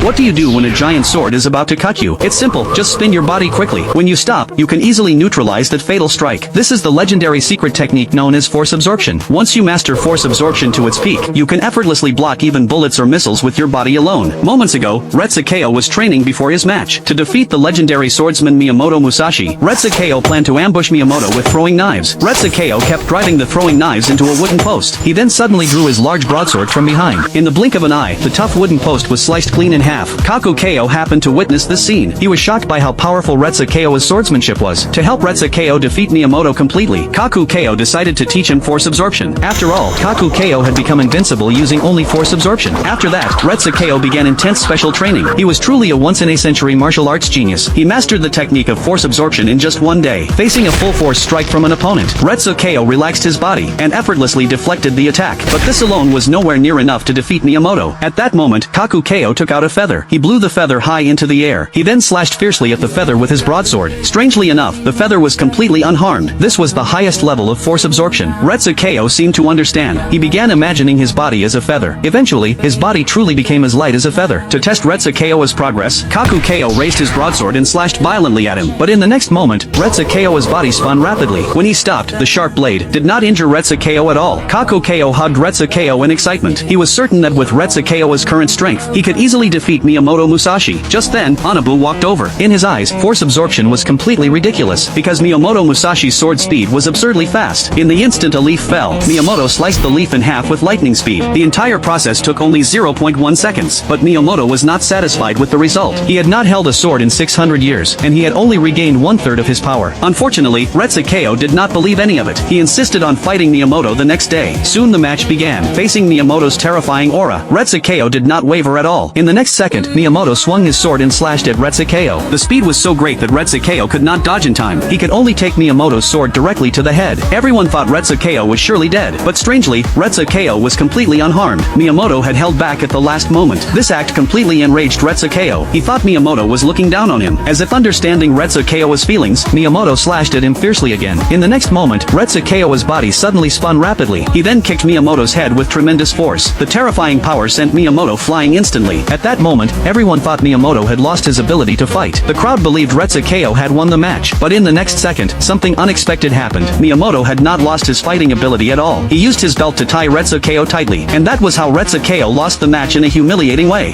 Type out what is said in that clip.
What do you do when a giant sword is about to cut you? It's simple, just spin your body quickly. When you stop, you can easily neutralize that fatal strike. This is the legendary secret technique known as force absorption. Once you master force absorption to its peak, you can effortlessly block even bullets or missiles with your body alone. Moments ago, Retsukeo was training before his match. To defeat the legendary swordsman Miyamoto Musashi, Retsukeo planned to ambush Miyamoto with throwing knives. Retsukeo kept driving the throwing knives into a wooden post. He then suddenly drew his large broadsword from behind. In the blink of an eye, the tough wooden post was sliced clean in half. Kakukeo happened to witness this scene. He was shocked by how powerful Retsukeo's swordsmanship was. To help Retsukeo defeat Miyamoto completely, Kakukeo decided to teach him force absorption. After all, Kakukeo had become invincible using only force absorption. After that, Retsukeo began intense special training. He was truly a once-in-a-century martial arts genius. He mastered the technique of force absorption in just one day. Facing a full-force strike from an opponent, Retsukeo relaxed his body and effortlessly deflected the attack. But this alone was nowhere near enough to defeat Miyamoto. At that moment, Kakukeo took out a feather. He blew the feather high into the air. He then slashed fiercely at the feather with his broadsword. Strangely enough, the feather was completely unharmed. This was the highest level of force absorption. Retsukeo seemed to understand. He began imagining his body as a feather. Eventually, his body truly became as light as a feather. To test Retsukeo's progress, Kakukeo raised his broadsword and slashed violently at him. But in the next moment, Retsukeo's body spun rapidly. When he stopped, the sharp blade did not injure Retsukeo at all. Kakukeo hugged Retsukeo in excitement. He was certain that with Retsukeo's current strength, he could easily defeat Miyamoto Musashi. Just then, Anabu walked over. In his eyes, force absorption was completely ridiculous, because Miyamoto Musashi's sword speed was absurdly fast. In the instant a leaf fell, Miyamoto sliced the leaf in half with lightning speed. The entire process took only 0.1 seconds, but Miyamoto was not satisfied with the result. He had not held a sword in 600 years, and he had only regained one-third of his power. Unfortunately, Retsukeo did not believe any of it. He insisted on fighting Miyamoto the next day. Soon the match began. Facing Miyamoto's terrifying aura, Retsukeo did not waver at all. In the next second, Miyamoto swung his sword and slashed at Retsukeo. The speed was so great that Retsukeo could not dodge in time. He could only take Miyamoto's sword directly to the head. Everyone thought Retsukeo was surely dead, but strangely, Retsukeo was completely unharmed. Miyamoto had held back at the last moment. This act completely enraged Retsukeo. He thought Miyamoto was looking down on him. As if understanding Retsukeo's feelings, Miyamoto slashed at him fiercely again. In the next moment, Retsukeo's body suddenly spun rapidly. He then kicked Miyamoto's head with tremendous force. The terrifying power sent Miyamoto flying instantly. At that moment, everyone thought Miyamoto had lost his ability to fight. The crowd believed Retsukeo had won the match, but in the next second, something unexpected happened. Miyamoto had not lost his fighting ability at all. He used his belt to tie Retsukeo tightly, and that was how Retsukeo lost the match in a humiliating way.